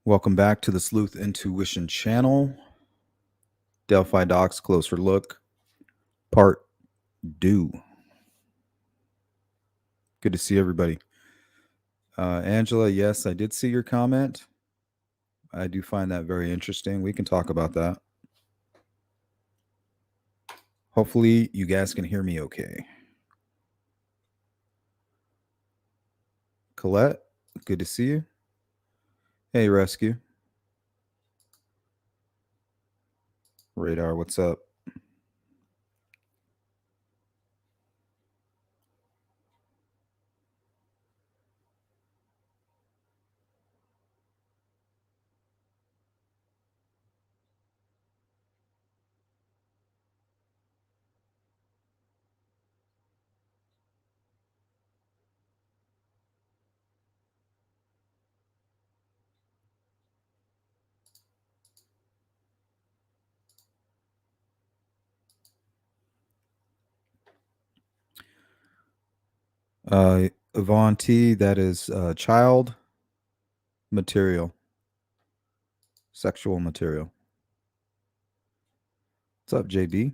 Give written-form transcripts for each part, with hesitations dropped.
Welcome back to the Sleuth Intuition channel. Delphi Docs Closer Look, Part 2. Good to see everybody. Angela, yes, I did see your comment. I do find that very interesting. We can talk about that. Hopefully, you guys can hear me okay. Colette, good to see you. Hey, Rescue. Radar, what's up? Yvonne T, that is child material, sexual material. What's up, JD?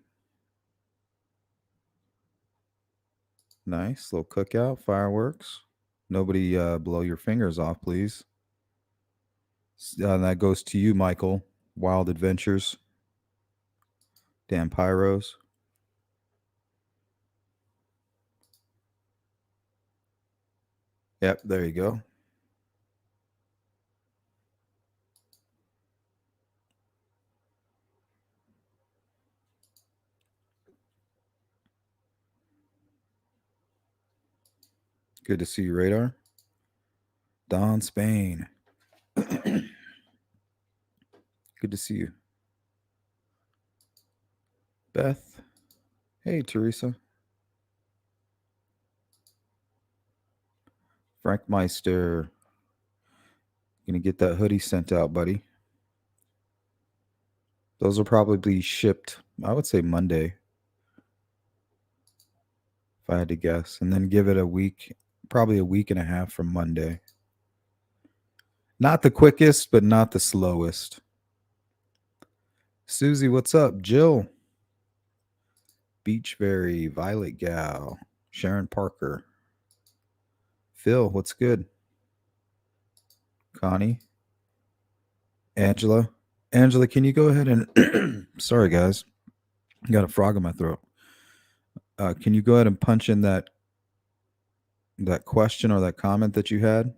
Nice little cookout, fireworks. Nobody blow your fingers off, please. That goes to you, Michael. Wild Adventures. Damn pyros. Yep, there you go. Good to see you, Radar. Don Spain. Good to see you. Beth. Hey, Teresa. Frank Meister. Gonna get that hoodie sent out, buddy. Those will probably be shipped, I would say Monday, if I had to guess. And then give it a week, probably a week and a half from Monday. Not the quickest, but not the slowest. Susie, what's up? Jill. Beachberry, Violet Gal, Sharon Parker. Phil, what's good? Connie. Angela. Angela, can you go ahead and sorry guys. I got a frog in my throat. Can you go ahead and punch in that question or that comment that you had?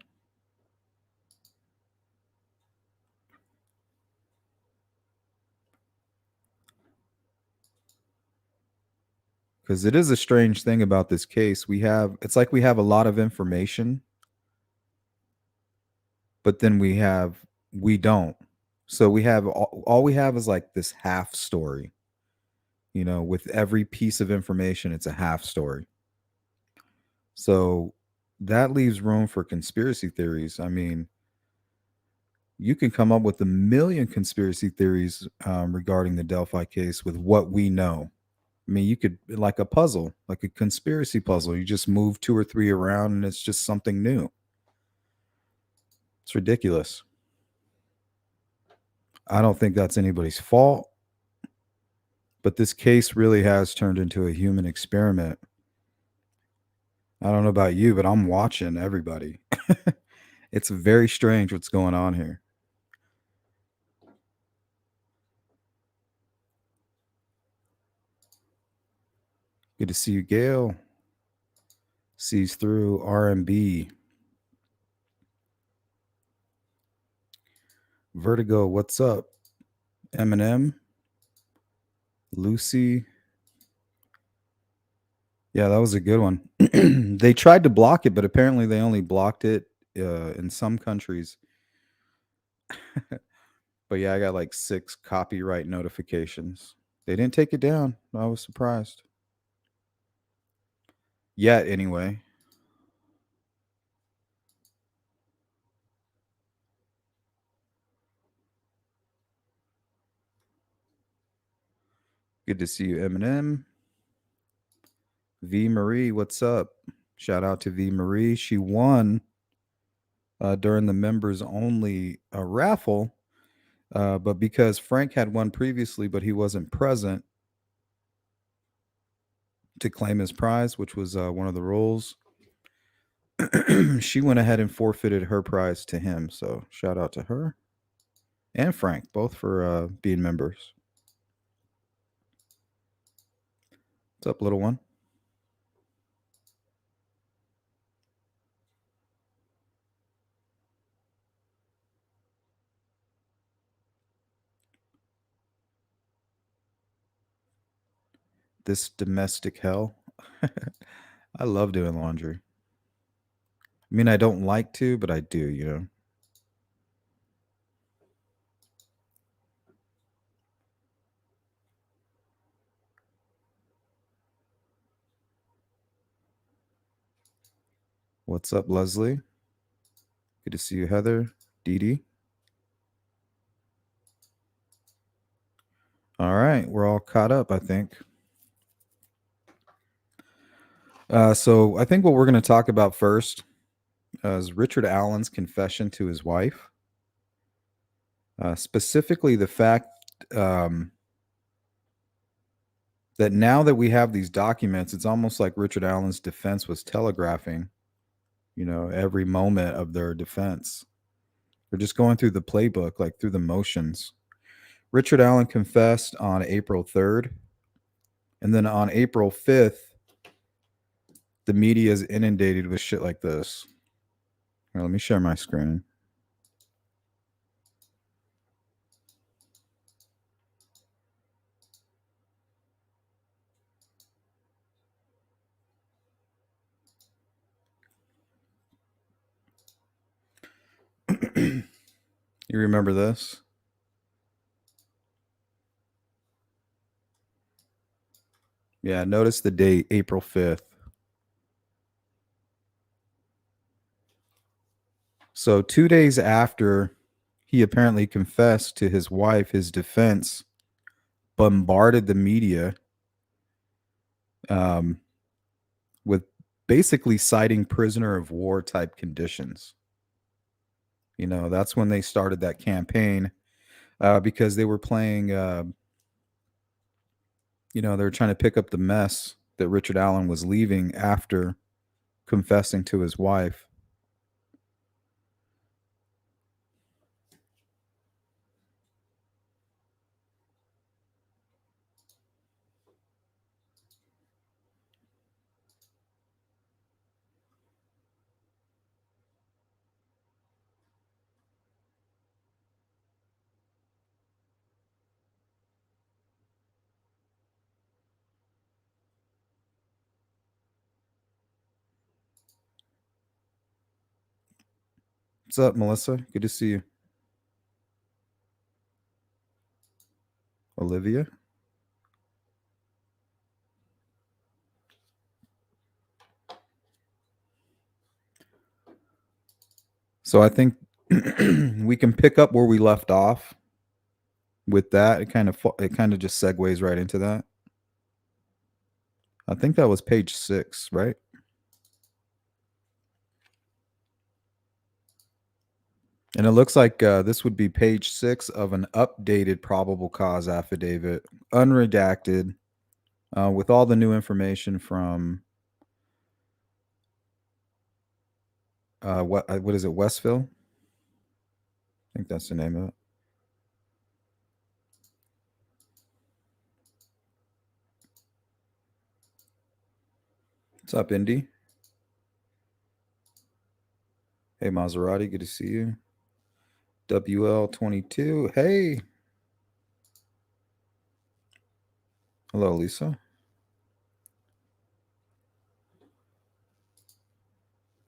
Because it is a strange thing about this case. It's like we have a lot of information, but then we don't. So we have all we have is like this half story. You know, with every piece of information, it's a half story. So that leaves room for conspiracy theories. I mean, you can come up with a million conspiracy theories regarding the Delphi case with what we know. I mean, you could, like a puzzle, like a conspiracy puzzle, you just move two or three around and it's just something new. It's ridiculous. I don't think that's anybody's fault, but this case really has turned into a human experiment. I don't know about you, but I'm watching everybody. It's very strange what's going on here. Good to see you, Gail. Sees through RMB. Vertigo, what's up? Eminem. Lucy. Yeah, that was a good one. They tried to block it, but apparently they only blocked it in some countries. But yeah, I got like 6 copyright notifications. They didn't take it down. I was surprised. Yet, anyway. Good to see you, Eminem. V Marie, what's up? Shout out to V Marie. She won during the members only raffle. But because Frank had won previously, but he wasn't present to claim his prize, which was one of the rules, she went ahead and forfeited her prize to him. So shout out to her and Frank, both for being members. What's up, little one? This domestic hell. I love doing laundry. I mean, I don't like to, but I do, you know. What's up, Leslie? Good to see you, Heather. Dee Dee. All right, we're all caught up, I think. So I think what we're going to talk about first is Richard Allen's confession to his wife. Specifically, the fact that now that we have these documents, it's almost like Richard Allen's defense was telegraphing, you know, every moment of their defense. They're just going through the playbook, like through the motions. Richard Allen confessed on April 3rd. And then on April 5th, the media is inundated with shit like this. Here, let me share my screen. You remember this? Yeah, notice the date, April 5th. So 2 days after he apparently confessed to his wife, his defense bombarded the media with basically citing prisoner of war type conditions. You know, that's when they started that campaign because they were playing, you know, they were trying to pick up the mess that Richard Allen was leaving after confessing to his wife. What's up, Melissa? Good to see you. Olivia? So I think we can pick up where we left off with that. It kind of just segues right into that. I think that was page 6, right? And it looks like this would be page 6 of an updated probable cause affidavit, unredacted, with all the new information from what is it, Westville? I think that's the name of it. What's up, Indy? Hey, Maserati, good to see you. WL22, hey. Hello, Lisa.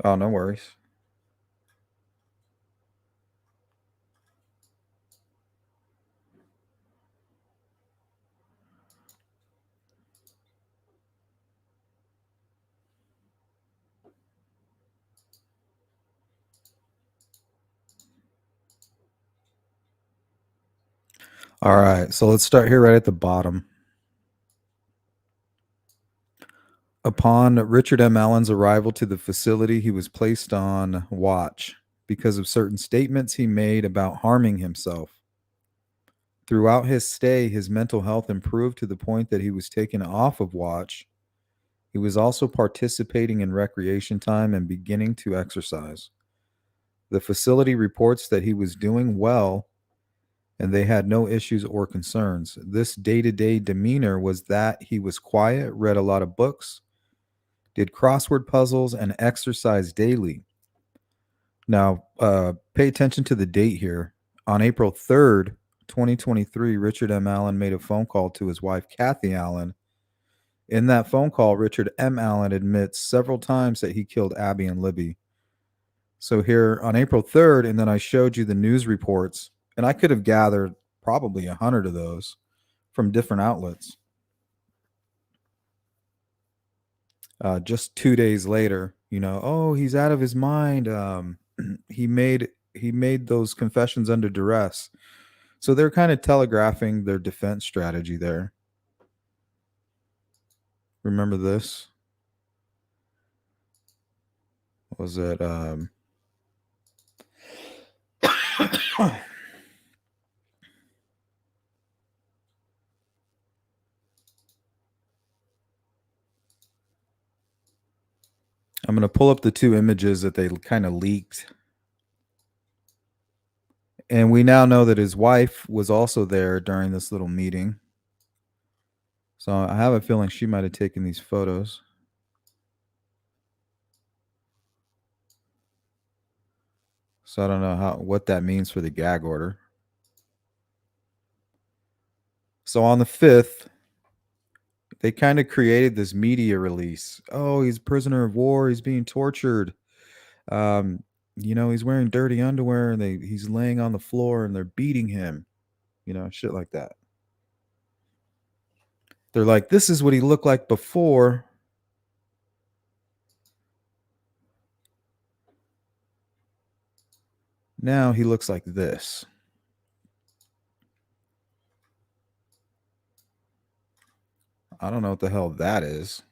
Oh, no worries. All right, so let's start here right at the bottom. Upon Richard M. Allen's arrival to the facility, he was placed on watch because of certain statements he made about harming himself. Throughout his stay, his mental health improved to the point that he was taken off of watch. He was also participating in recreation time and beginning to exercise. The facility reports that he was doing well and they had no issues or concerns. This day to day demeanor was that he was quiet, read a lot of books, did crossword puzzles, and exercised daily. Now, pay attention to the date here. On April 3rd, 2023, Richard M. Allen made a phone call to his wife, Kathy Allen. In that phone call, Richard M. Allen admits several times that he killed Abby and Libby. So here on April 3rd, and then I showed you the news reports, and I could have gathered probably 100 of those from different outlets. Just 2 days later, oh, he's out of his mind. He made those confessions under duress. So they're kind of telegraphing their defense strategy there. Remember this? What was it? I'm going to pull up the two images that they kind of leaked. And we now know that his wife was also there during this little meeting. So I have a feeling she might have taken these photos. So I don't know what that means for the gag order. So on the 5th, they kind of created this media release. Oh, he's a prisoner of war. He's being tortured. He's wearing dirty underwear and he's laying on the floor and they're beating him. Shit like that. They're like, this is what he looked like before. Now he looks like this. I don't know what the hell that is.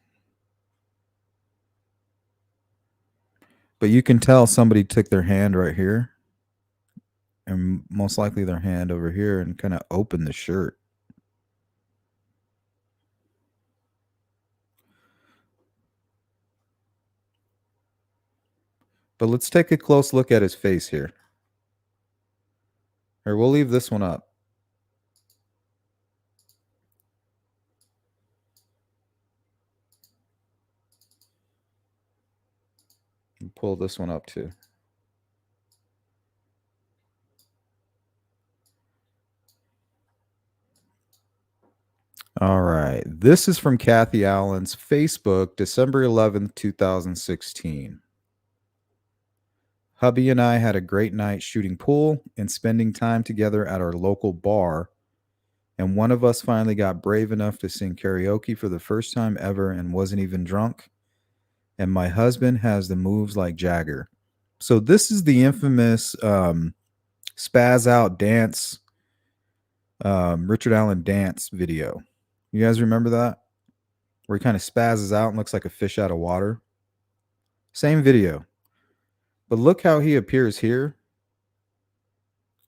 But you can tell somebody took their hand right here and most likely their hand over here and kind of opened the shirt. But let's take a close look at his face here. Or we'll leave this one up. And pull this one up too. All right. This is from Kathy Allen's Facebook, December 11th, 2016. Hubby and I had a great night shooting pool and spending time together at our local bar. And one of us finally got brave enough to sing karaoke for the first time ever and wasn't even drunk. And my husband has the moves like Jagger. So this is the infamous spaz out dance, Richard Allen dance video. You guys remember that? Where he kind of spazzes out and looks like a fish out of water. Same video. But look how he appears here.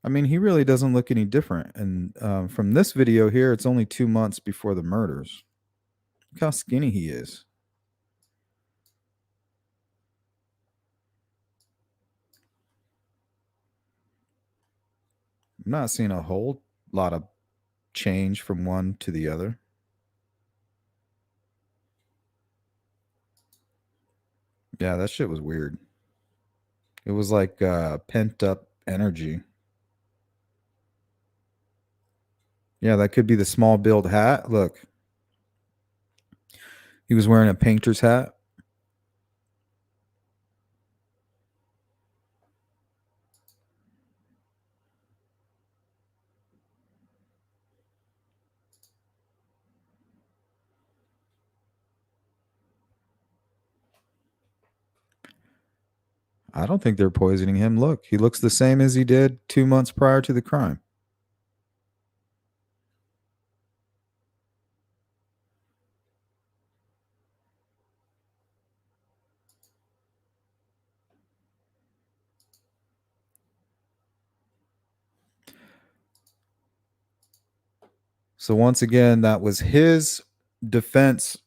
I mean, he really doesn't look any different. And from this video here, it's only 2 months before the murders. Look how skinny he is. I'm not seeing a whole lot of change from one to the other. Yeah, that shit was weird. It was like pent up energy. Yeah, that could be the small build hat. Look, he was wearing a painter's hat. I don't think they're poisoning him. Look, he looks the same as he did 2 months prior to the crime. So once again, that was his defense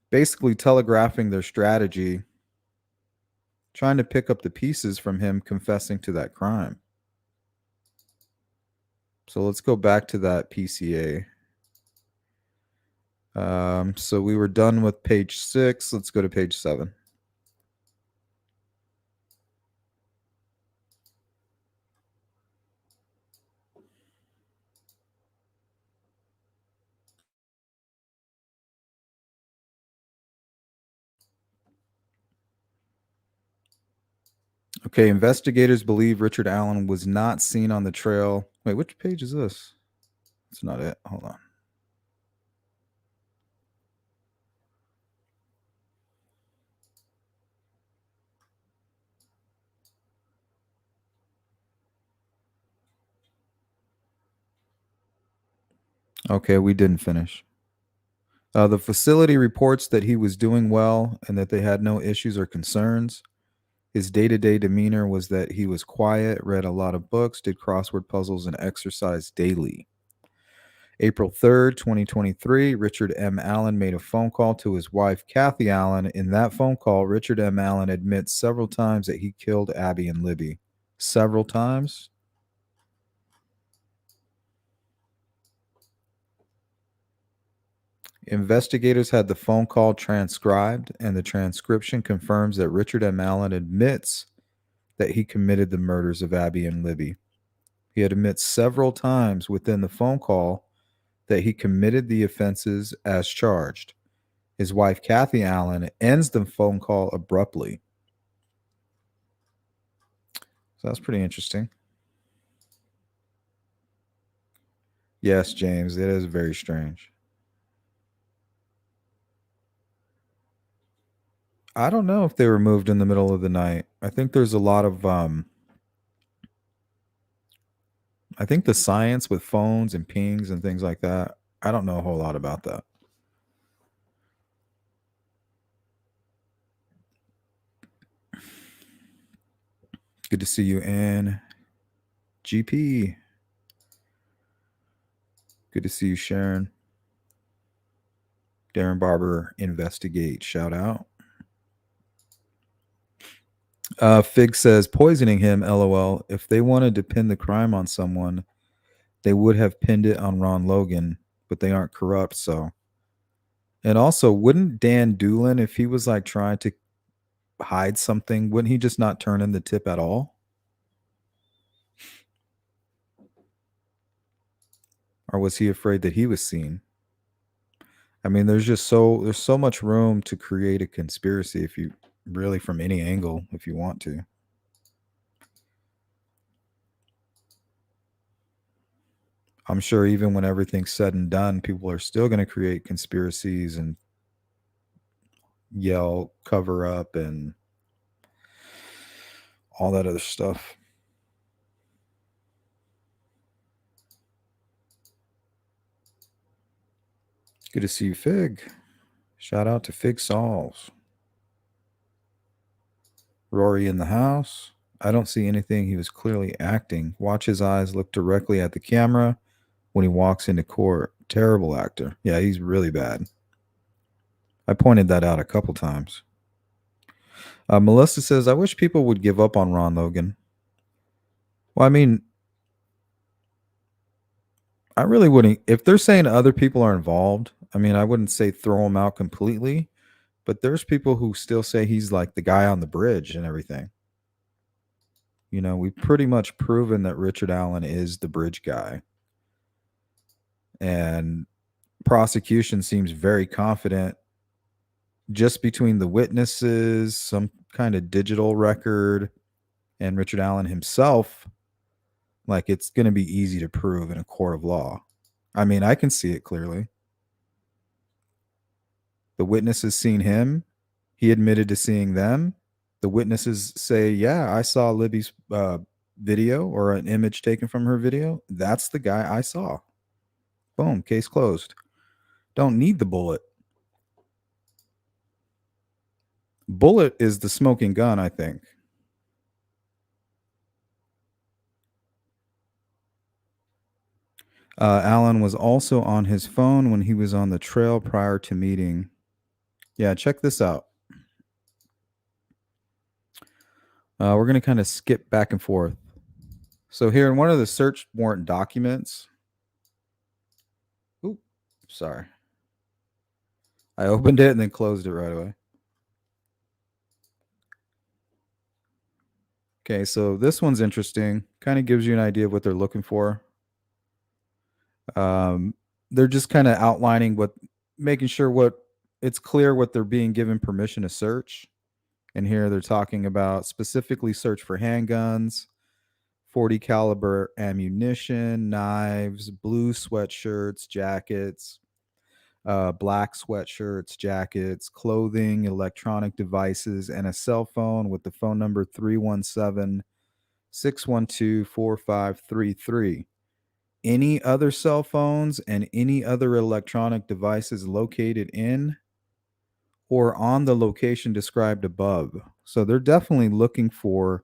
basically telegraphing their strategy, trying to pick up the pieces from him confessing to that crime. So let's go back to that PCA. So we were done with page 6. Let's go to page 7. Okay, investigators believe Richard Allen was not seen on the trail. Wait, which page is this? That's not it. Hold on. Okay, we didn't finish. The facility reports that he was doing well and that they had no issues or concerns. His day to day demeanor was that he was quiet, read a lot of books, did crossword puzzles, and exercised daily. April 3rd, 2023, Richard M. Allen made a phone call to his wife, Kathy Allen. In that phone call, Richard M. Allen admits several times that he killed Abby and Libby. Several times? Investigators had the phone call transcribed, and the transcription confirms that Richard M. Allen admits that he committed the murders of Abby and Libby. He admits several times within the phone call that he committed the offenses as charged. His wife, Kathy Allen, ends the phone call abruptly. So that's pretty interesting. Yes, James, it is very strange. I don't know if they were moved in the middle of the night. I think there's a lot of I think the science with phones and pings and things like that. I don't know a whole lot about that. Good to see you, Ann. GP. Good to see you, Sharon. Darren Barber, investigate. Shout out. Fig says, poisoning him, lol. If they wanted to pin the crime on someone, they would have pinned it on Ron Logan, but they aren't corrupt, so. And also, wouldn't Dan Doolin, if he was like trying to hide something, wouldn't he just not turn in the tip at all? Or was he afraid that he was seen? I mean, there's so much room to create a conspiracy if you really from any angle if you want to. I'm sure even when everything's said and done, people are still going to create conspiracies and yell cover up and all that other stuff. Good to see you, Fig. Shout out to Fig Solves. Rory in the house. I don't see anything. He was clearly acting. Watch his eyes look directly at the camera when he walks into court. Terrible actor. Yeah, he's really bad. I pointed that out a couple times. Melissa says, I wish people would give up on Ron Logan. Well, I mean, I really wouldn't. If they're saying other people are involved, I mean, I wouldn't say throw him out completely, but there's people who still say he's like the guy on the bridge and everything. You know, we've pretty much proven that Richard Allen is the bridge guy. And prosecution seems very confident just between the witnesses, some kind of digital record, and Richard Allen himself. Like, it's going to be easy to prove in a court of law. I mean, I can see it clearly. The witnesses seen him. He admitted to seeing them. The witnesses say, yeah, I saw Libby's video or an image taken from her video. That's the guy I saw. Boom, case closed. Don't need the bullet. Bullet is the smoking gun, I think. Alan was also on his phone when he was on the trail prior to meeting. Yeah, check this out. We're going to kind of skip back and forth. So here in one of the search warrant documents, ooh, sorry. I opened it and then closed it right away. Okay, so this one's interesting. Kind of gives you an idea of what they're looking for. They're just kind of outlining making sure it's clear what they're being given permission to search. And here they're talking about specifically search for handguns, 40 caliber ammunition, knives, blue sweatshirts, jackets, black sweatshirts, jackets, clothing, electronic devices, and a cell phone with the phone number 317 612 4533. Any other cell phones and any other electronic devices located in or on the location described above. So they're definitely looking for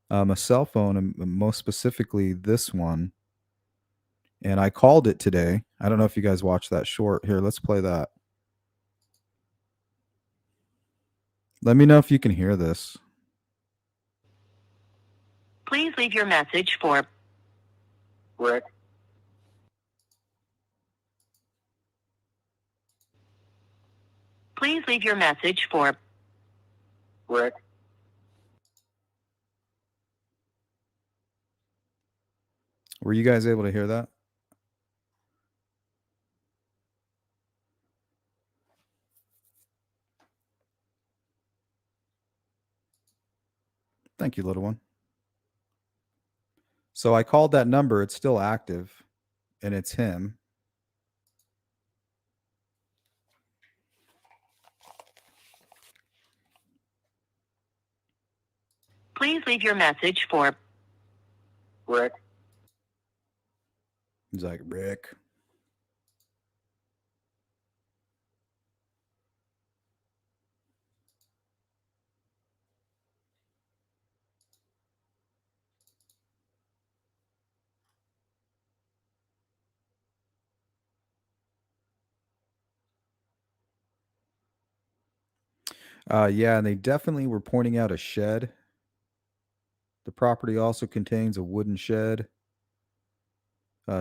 a cell phone, and most specifically this one. And I called it today. I don't know if you guys watched that short. Here, let's play that. Let me know if you can hear this. Please leave your message for Rick. Please leave your message for Rick. Were you guys able to hear that? Thank you, little one. So I called that number. It's still active, and it's him. Please leave your message for Rick. He's like, Rick. Yeah, and they definitely were pointing out a shed. The property also contains a wooden shed.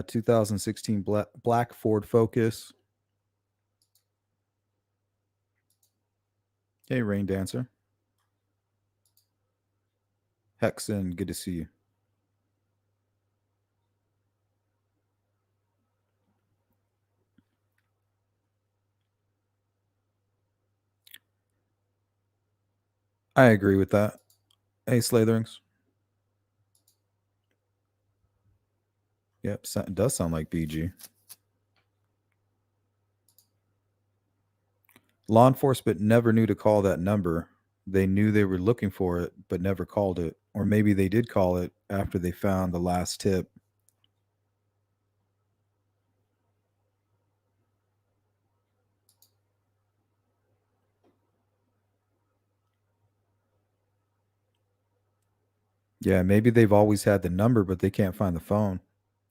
2016 black Ford Focus. Hey, Rain Dancer. Hexen, good to see you. I agree with that. Hey, Slatherings. Yep, it does sound like BG. Law enforcement never knew to call that number. They knew they were looking for it, but never called it. Or maybe they did call it after they found the last tip. Yeah, maybe they've always had the number, but they can't find the phone.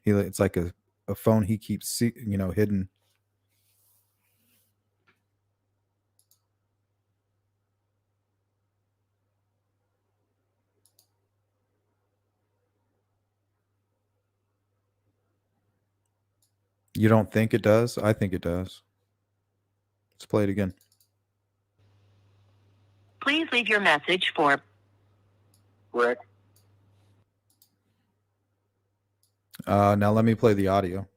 It's like a phone he keeps, hidden. You don't think it does? I think it does. Let's play it again. Please leave your message for Rick. Now let me play the audio.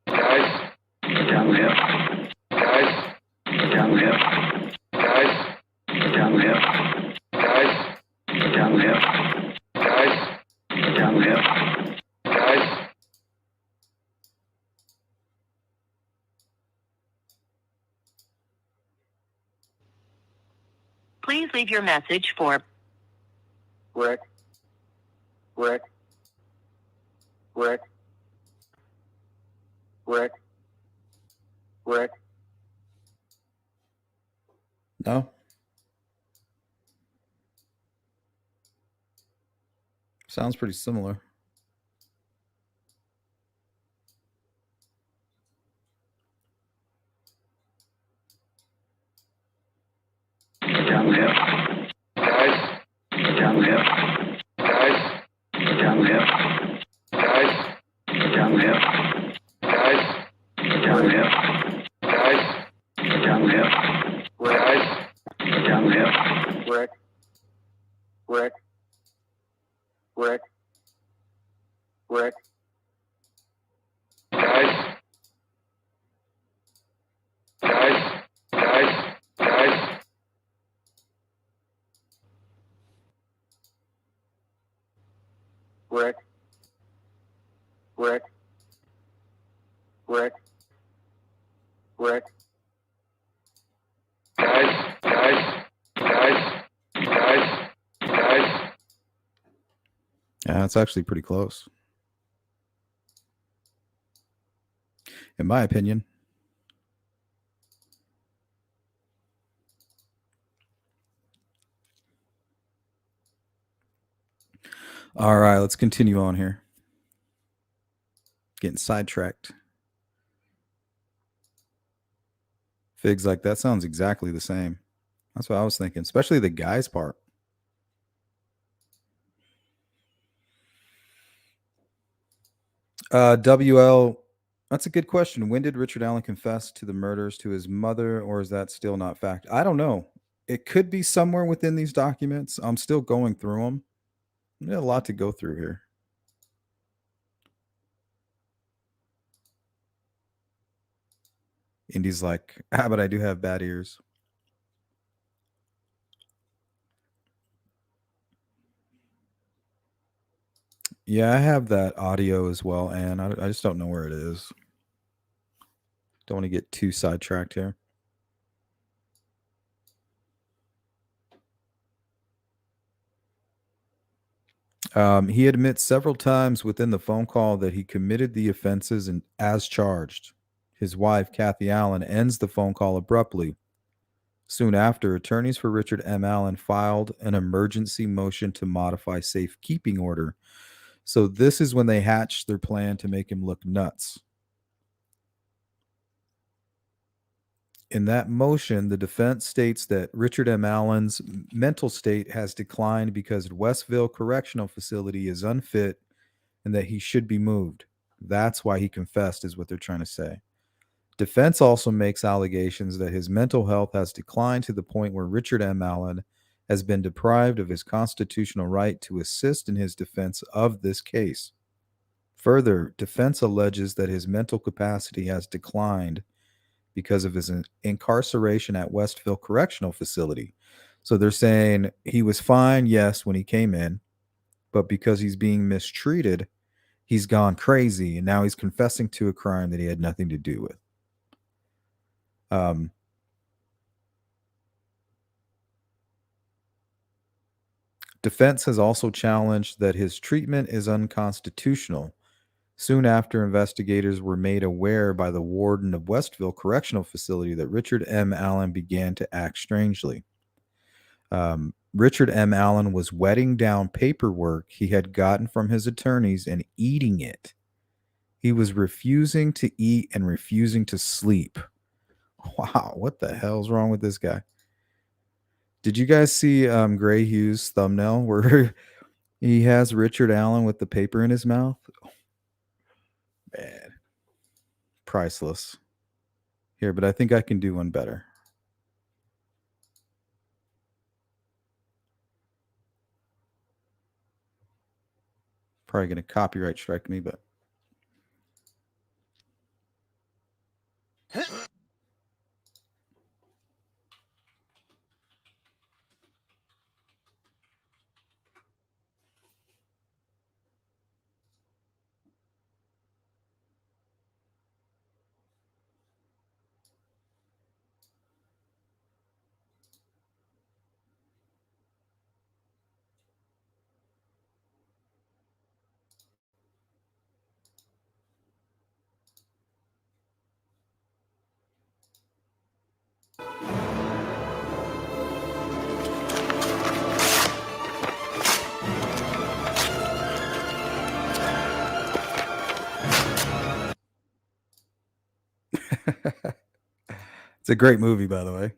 Guys, down left. Guys, down left. Guys, down left. Guys, down left. Guys, down left. Guys. Please leave your message for Rick. Rick. Rick. Rick. Rick. No? Sounds pretty similar. Downhill. Guys. Downhill. Guys. Downhill. Guys. Downhill. Guys. Downhill. Guys. Downhill. Guys. Downhill. Rick. Rick. Rick. Rick. Guys. Guys. Guys. Guys. Rick. Rick. Rick. Rick. Guys. Guys. Guys. Guys. Guys. Yeah, it's actually pretty close. In my opinion. All right, let's continue on here. Getting sidetracked. Figs like that sounds exactly the same. That's what I was thinking, especially the guy's part. WL, that's a good question. When did Richard Allen confess to the murders to his mother, or is that still not fact? I don't know. It could be somewhere within these documents. I'm still going through them. There's a lot to go through here. Indy's like, but I do have bad ears. Yeah, I have that audio as well, and I just don't know where it is. Don't want to get too sidetracked here. He admits several times within the phone call that he committed the offenses and as charged. His wife, Kathy Allen, ends the phone call abruptly. Soon after, attorneys for Richard M. Allen filed an emergency motion to modify safekeeping order. So this is when they hatched their plan to make him look nuts. In that motion, the defense states that Richard M. Allen's mental state has declined because Westville Correctional Facility is unfit and that he should be moved. That's why he confessed, is what they're trying to say. Defense also makes allegations that his mental health has declined to the point where Richard M. Allen has been deprived of his constitutional right to assist in his defense of this case. Further, defense alleges that his mental capacity has declined because of his incarceration at Westville Correctional Facility. So they're saying he was fine, yes, when he came in, but because he's being mistreated, he's gone crazy, and now he's confessing to a crime that he had nothing to do with. Defense has also challenged that his treatment is unconstitutional. Soon after, investigators were made aware by the warden of Westville Correctional Facility that Richard M. Allen began to act strangely. Richard M. Allen was wetting down paperwork he had gotten from his attorneys and eating it. He was refusing to eat and refusing to sleep. Wow, what the hell's wrong with this guy? Did you guys see Gray Hughes' thumbnail where he has Richard Allen with the paper in his mouth? Oh, man, priceless. Here, but I think I can do one better. Probably going to copyright strike me, but a great movie, by the way.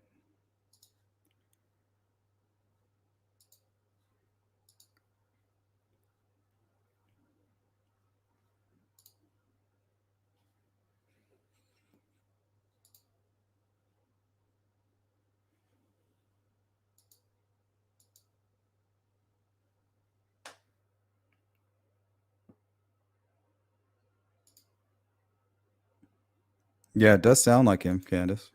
Yeah, it does sound like him, Candace.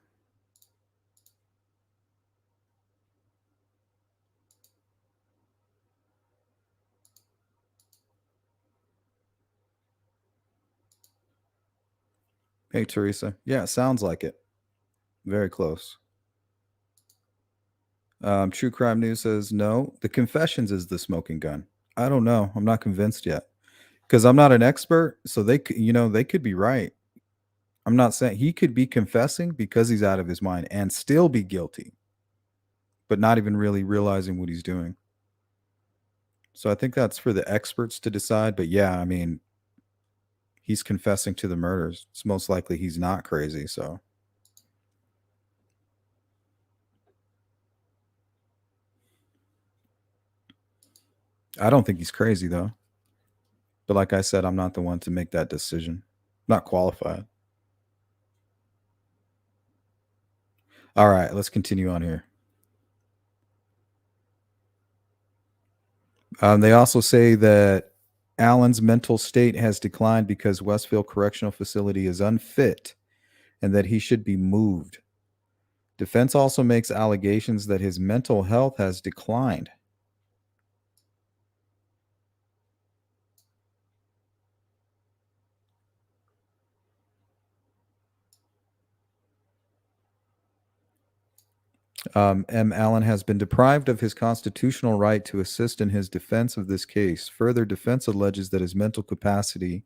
Hey, Teresa. Yeah, it sounds like it. Very close. True Crime News says no. The Confessions is the smoking gun. I don't know. I'm not convinced yet because I'm not an expert. So they could be right. I'm not saying he could be confessing because he's out of his mind and still be guilty, but not even really realizing what he's doing. So I think that's for the experts to decide. But yeah, I mean, he's confessing to the murders. It's most likely he's not crazy. So I don't think he's crazy though. But like I said, I'm not the one to make that decision. Not qualified. All right, let's continue on here. They also say that Allen's mental state has declined because Westfield Correctional Facility is unfit and that he should be moved. Defense also makes allegations that his mental health has declined. M. Allen has been deprived of his constitutional right to assist in his defense of this case. Further, defense alleges that his mental capacity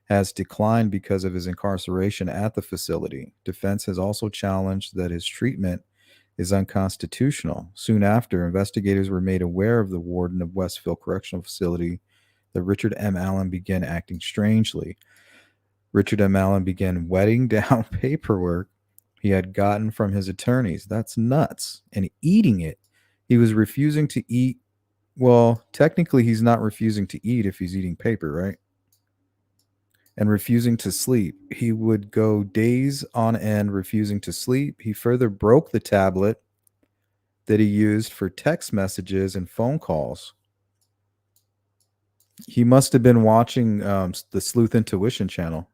has declined because of his incarceration at the facility. Defense has also challenged that his treatment is unconstitutional. Soon after, investigators were made aware of the warden of Westfield Correctional Facility that Richard M. Allen began acting strangely. Richard M. Allen began wetting down paperwork he had gotten from his attorneys. That's nuts. And eating it. He was refusing to eat. Well, technically, he's not refusing to eat if he's eating paper, right? And refusing to sleep. He would go days on end refusing to sleep. He further broke the tablet that he used for text messages and phone calls. He must have been watching the Sleuth Intuition channel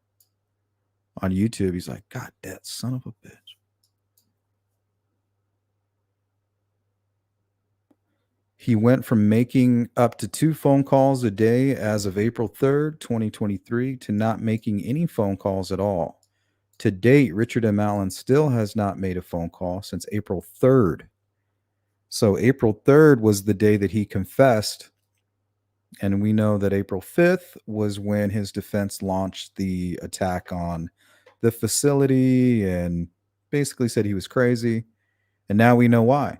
on YouTube. He's like, God, that son of a bitch. He went from making up to 2 phone calls a day as of April 3rd, 2023, to not making any phone calls at all. To date, Richard M. Allen still has not made a phone call since April 3rd. So April 3rd was the day that he confessed. And we know that April 5th was when his defense launched the attack on the facility and basically said he was crazy. And now we know why,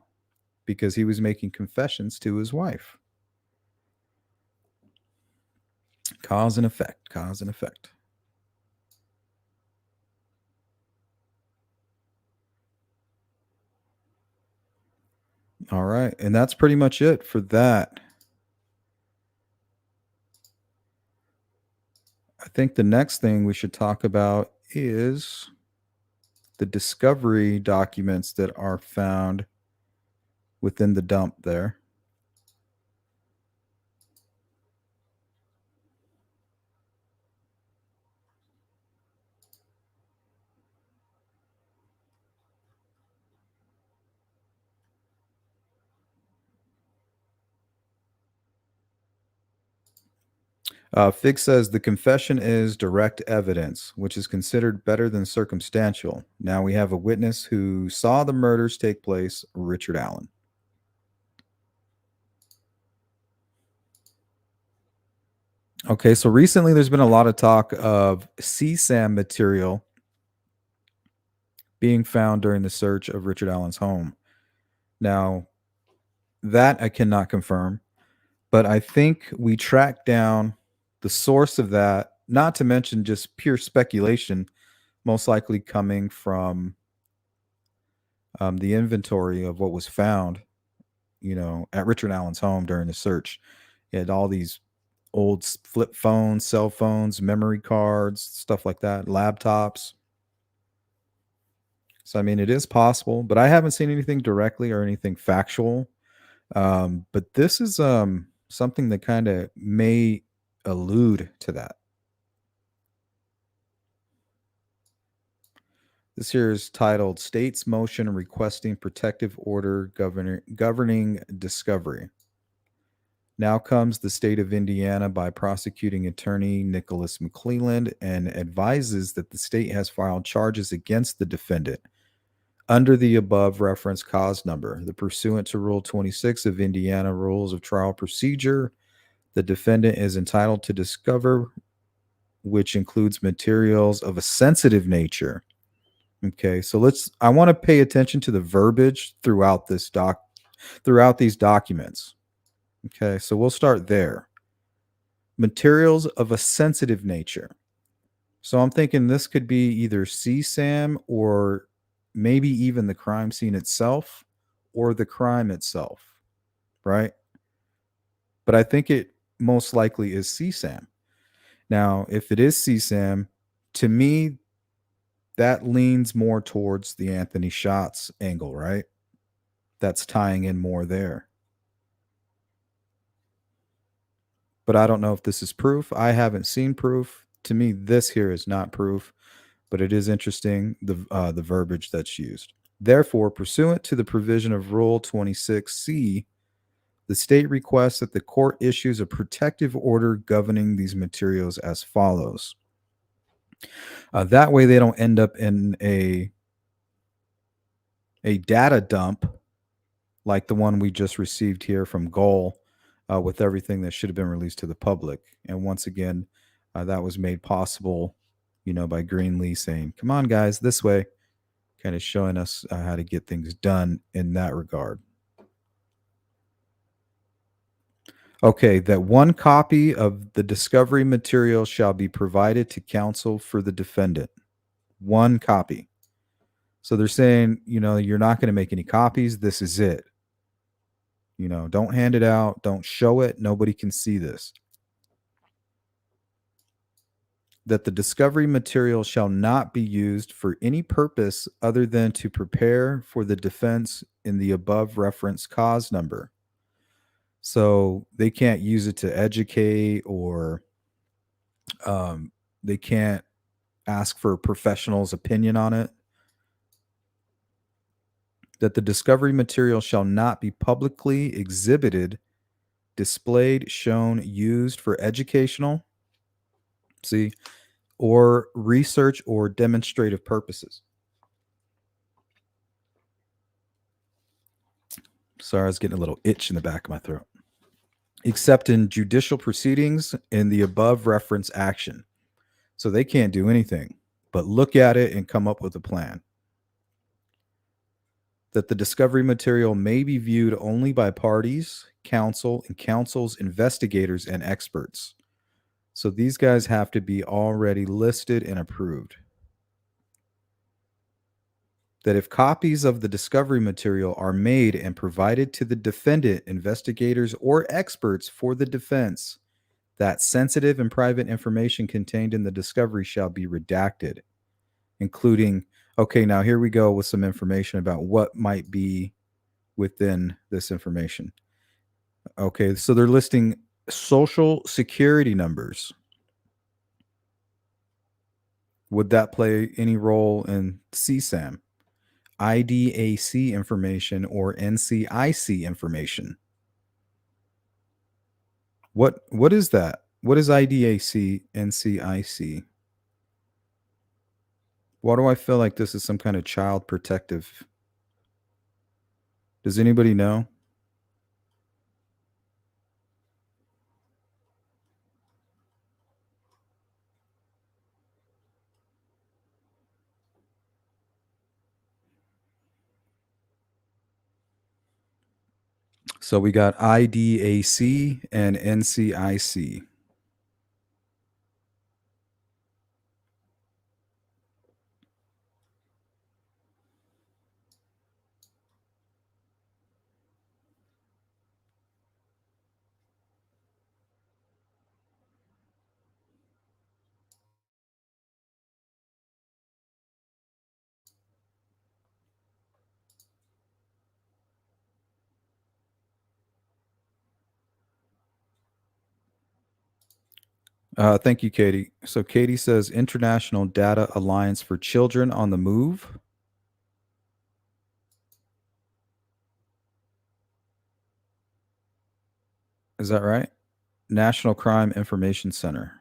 because he was making confessions to his wife. Cause and effect, cause and effect. All right. And that's pretty much it for that. I think the next thing we should talk about is the discovery documents that are found within the dump there. Fig says the confession is direct evidence, which is considered better than circumstantial. Now we have a witness who saw the murders take place, Richard Allen. Okay, so recently there's been a lot of talk of CSAM material being found during the search of Richard Allen's home. Now, that I cannot confirm, but I think we tracked down the source of that, not to mention just pure speculation, most likely coming from the inventory of what was found, at Richard Allen's home during the search. He had all these old flip phones, cell phones, memory cards, stuff like that, laptops. So, I mean, it is possible, but I haven't seen anything directly or anything factual. But this is something that kind of may allude to that. This here is titled State's Motion Requesting Protective Order Governing Discovery. Now comes the state of Indiana by prosecuting attorney Nicholas McClelland and advises that the state has filed charges against the defendant under the above referenced cause number. The pursuant to Rule 26 of Indiana Rules of Trial Procedure, the defendant is entitled to discover, which includes materials of a sensitive nature. Okay, so I want to pay attention to the verbiage throughout these documents. Okay, so we'll start there. Materials of a sensitive nature. So I'm thinking this could be either CSAM or maybe even the crime scene itself or the crime itself, right? But I think it most likely is CSAM. Now, if it is CSAM, to me, that leans more towards the Anthony Shots angle, right? That's tying in more there. But I don't know if this is proof. I haven't seen proof. To me, this here is not proof, but it is interesting the verbiage that's used. Therefore, pursuant to the provision of Rule 26C, the state requests that the court issues a protective order governing these materials as follows. That way, they don't end up in a data dump like the one we just received here from Goal, with everything that should have been released to the public. And once again, that was made possible, by Greenlee saying, "Come on, guys, this way," kind of showing us how to get things done in that regard. Okay, that one copy of the discovery material shall be provided to counsel for the defendant. One copy. So they're saying, you're not going to make any copies. This is it. Don't hand it out. Don't show it. Nobody can see this. That the discovery material shall not be used for any purpose other than to prepare for the defense in the above referenced cause number. So they can't use it to educate, or they can't ask for a professional's opinion on it. That the discovery material shall not be publicly exhibited, displayed, shown, used for educational, or research or demonstrative purposes. Sorry, I was getting a little itch in the back of my throat. Except in judicial proceedings in the above reference action. So they can't do anything but look at it and come up with a plan. That the discovery material may be viewed only by parties, counsel, and counsel's investigators and experts. So these guys have to be already listed and approved. That if copies of the discovery material are made and provided to the defendant, investigators, or experts for the defense, that sensitive and private information contained in the discovery shall be redacted, including, okay, now here we go with some information about what might be within this information. Okay, so they're listing social security numbers. Would that play any role in CSAM? IDAC information or NCIC information? What is that? What is IDAC, NCIC? Why do I feel like this is some kind of child protective? Does anybody know? So we got IDAC and NCIC. Thank you, Katie. So Katie says International Data Alliance for Children on the Move. Is that right? National Crime Information Center.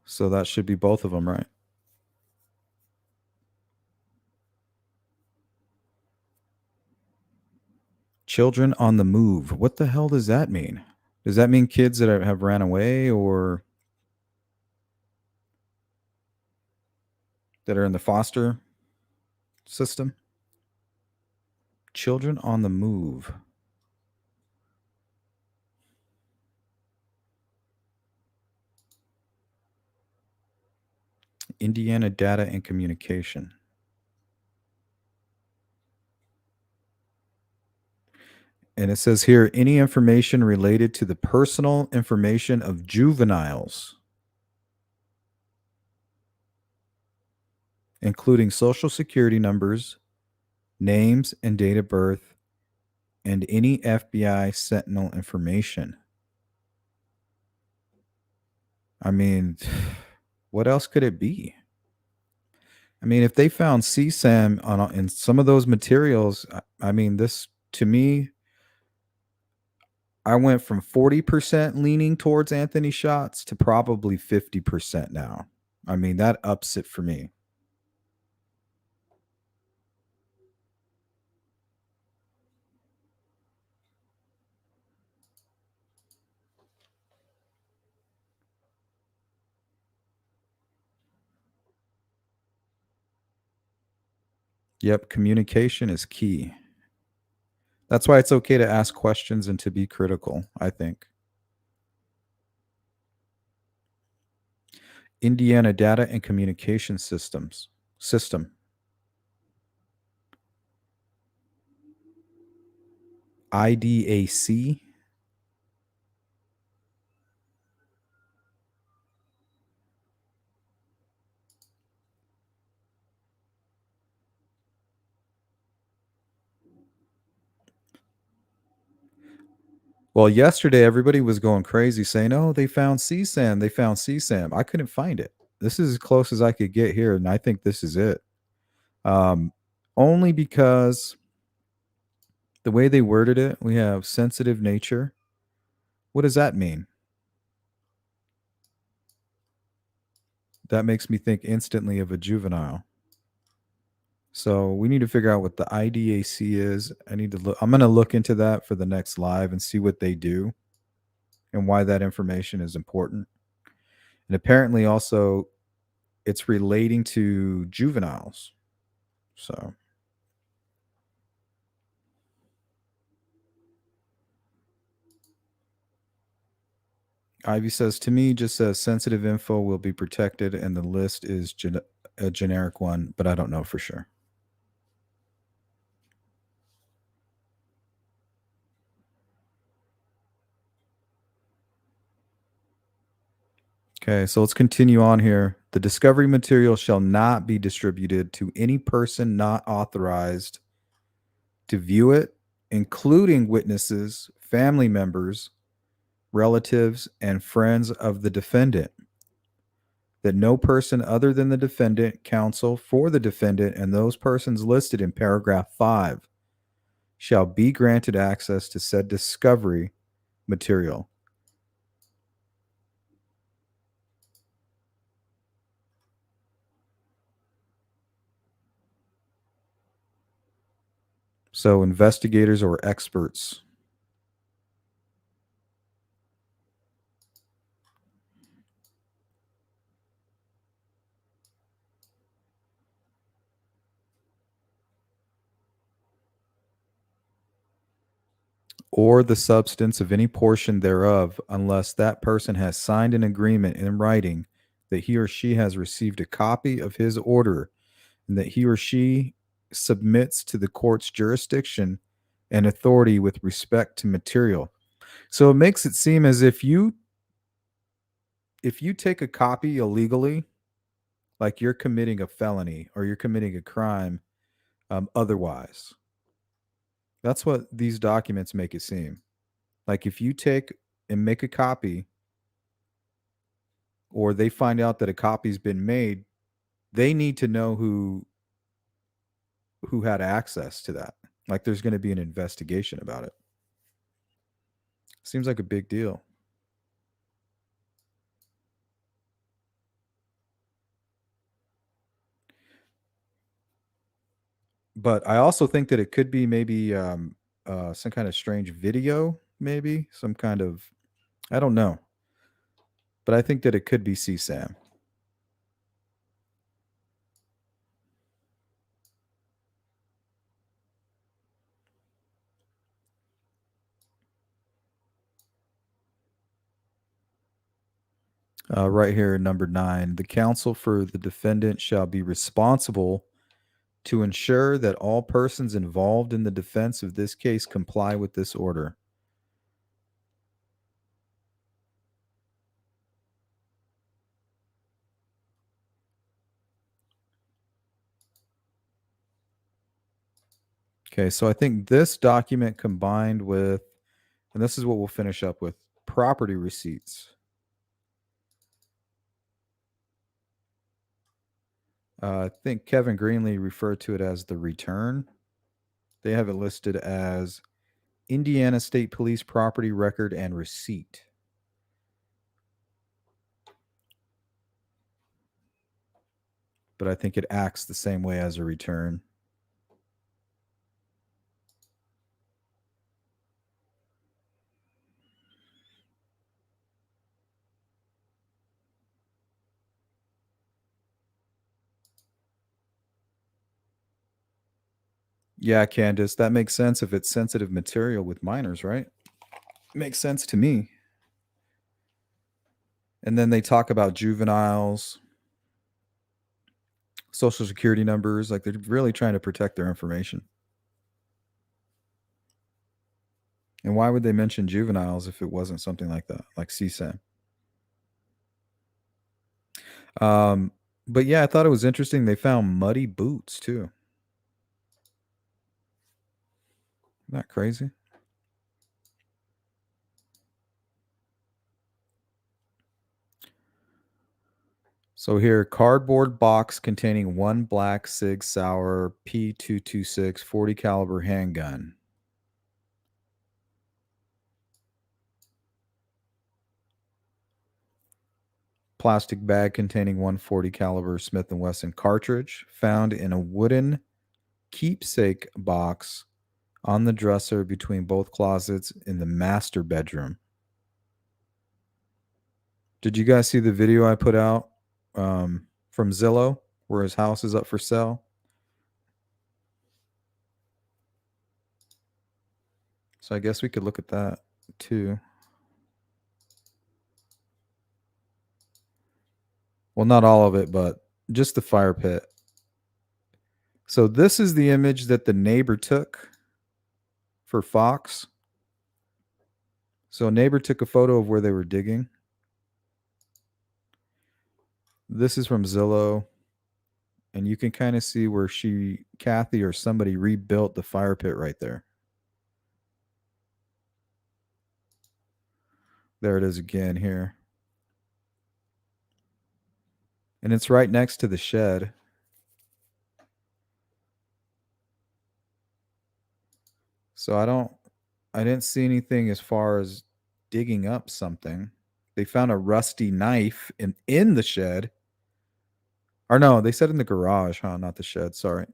So that should be both of them, right? Children on the Move. What the hell does that mean? Does that mean kids that have ran away or that are in the foster system? Children on the Move. Indiana Data and Communication. And it says here any information related to the personal information of juveniles, including social security numbers, names and date of birth, and any FBI Sentinel information. I mean, what else could it be? I mean, if they found CSAM in some of those materials, I mean, this to me, I went from 40% leaning towards Anthony shots to probably 50% now. I mean, that ups it for me. Yep, communication is key. That's why it's okay to ask questions and to be critical, I think. Indiana Data and Communication Systems system. IDAC. Well, yesterday everybody was going crazy saying, "Oh, they found CSAM. They found CSAM." I couldn't find it. This is as close as I could get here, and I think this is it. Um, Only because the way they worded it, we have sensitive nature. What does that mean? That makes me think instantly of a juvenile. So we need to figure out what the IDAC is. I need to look. I'm going to look into that for the next live and see what they do and why that information is important. And apparently, also, it's relating to juveniles. So Ivy says to me, just says sensitive info will be protected, and the list is a generic one, but I don't know for sure. Okay, so let's continue on here. The discovery material shall not be distributed to any person not authorized to view it, including witnesses, family members, relatives, and friends of the defendant. That no person other than the defendant, counsel for the defendant, and those persons listed in paragraph 5 shall be granted access to said discovery material. So, investigators or experts. Or the substance of any portion thereof, unless that person has signed an agreement in writing that he or she has received a copy of his order and that he or she submits to the court's jurisdiction and authority with respect to material. So it makes it seem as if you take a copy illegally, like you're committing a felony or you're committing a crime otherwise. That's what these documents make it seem. Like if you take and make a copy, or they find out that a copy's been made, they need to know who had access to that. Like there's going to be an investigation about it. Seems like a big deal. But I also think that it could be maybe some kind of strange video, maybe some kind of, I don't know. But I think that it could be CSAM. Right here, number 9. The counsel for the defendant shall be responsible to ensure that all persons involved in the defense of this case comply with this order. Okay, so I think this document combined with, and this is what we'll finish up with, property receipts. I think Kevin Greenlee referred to it as the return. They have it listed as Indiana State Police property record and receipt. But I think it acts the same way as a return. Yeah, Candace, that makes sense if it's sensitive material with minors, right? Makes sense to me. And then they talk about juveniles, social security numbers, like they're really trying to protect their information. And why would they mention juveniles if it wasn't something like that, like CSAM? But yeah, I thought it was interesting. They found muddy boots too. Isn't that crazy? So here, cardboard box containing one black Sig Sauer P226 40 caliber handgun. Plastic bag containing 140 caliber Smith & Wesson cartridge found in a wooden keepsake box on the dresser between both closets in the master bedroom. Did you guys see the video I put out from Zillow where his house is up for sale? So I guess we could look at that too. Well, not all of it, but just the fire pit. So this is the image that the neighbor took for Fox. So a neighbor took a photo of where they were digging. This is from Zillow. And you can kind of see where Kathy or somebody rebuilt the fire pit right there. There it is again here. And it's right next to the shed. So I didn't see anything as far as digging up something. They found a rusty knife in the shed. Or no, they said in the garage, huh? Not the shed, sorry.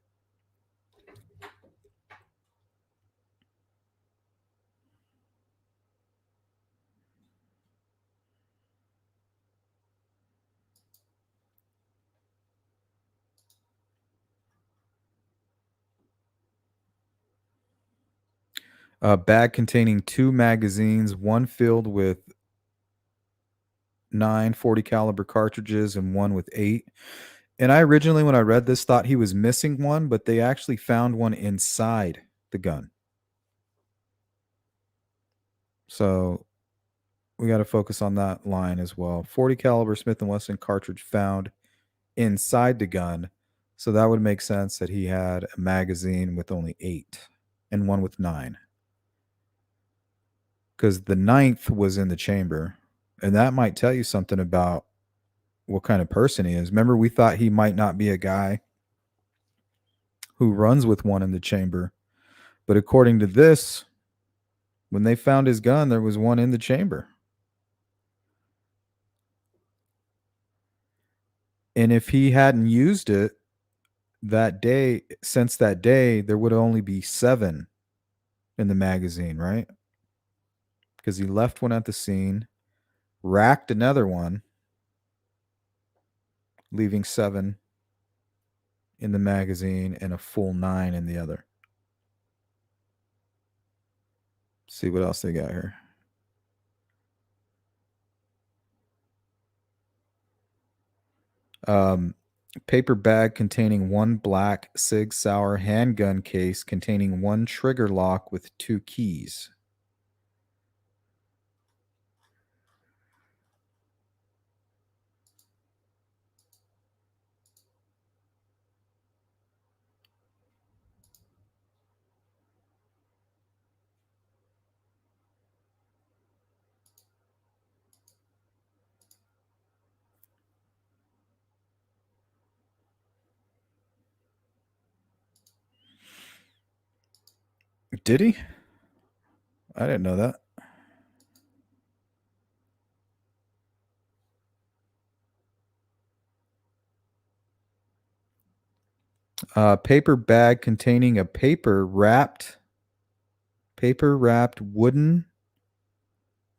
A bag containing 2 magazines, one filled with 9 40 caliber cartridges and one with 8. And I originally, when I read this, thought he was missing one, but they actually found one inside the gun. So we got to focus on that line as well. 40 caliber Smith & Wesson cartridge found inside the gun. So that would make sense that he had a magazine with only 8. and one with 9. Because the ninth was in the chamber. And that might tell you something about what kind of person he is. Remember, we thought he might not be a guy who runs with one in the chamber. But according to this, when they found his gun, there was one in the chamber. And if he hadn't used it that day, since that day, there would only be 7 in the magazine, right? Because he left one at the scene, racked another one, leaving 7 in the magazine and a full 9 in the other. See what else they got here. Paper bag containing 1 black Sig Sauer handgun case containing 1 trigger lock with 2 keys. Did he? I didn't know that. Paper bag containing a paper wrapped wooden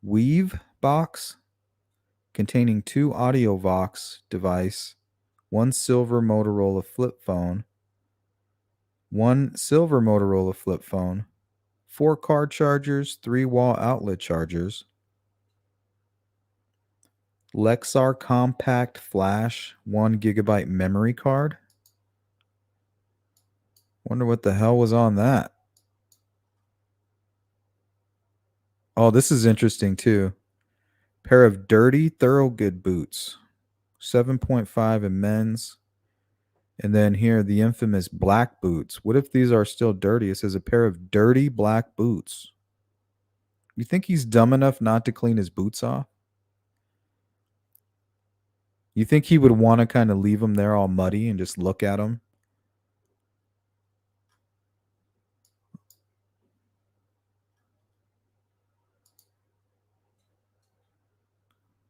weave box containing 2 audio Vox device, 1 silver Motorola flip phone, 1 silver Motorola flip phone, 4 car chargers, 3 wall outlet chargers, Lexar compact flash, 1 gigabyte memory card. Wonder what the hell was on that. Oh, this is interesting too. Pair of dirty Thorogood boots, 7.5 in men's. And then here, the infamous black boots. What if these are still dirty? It says a pair of dirty black boots. You think he's dumb enough not to clean his boots off? You think he would want to kind of leave them there all muddy and just look at them?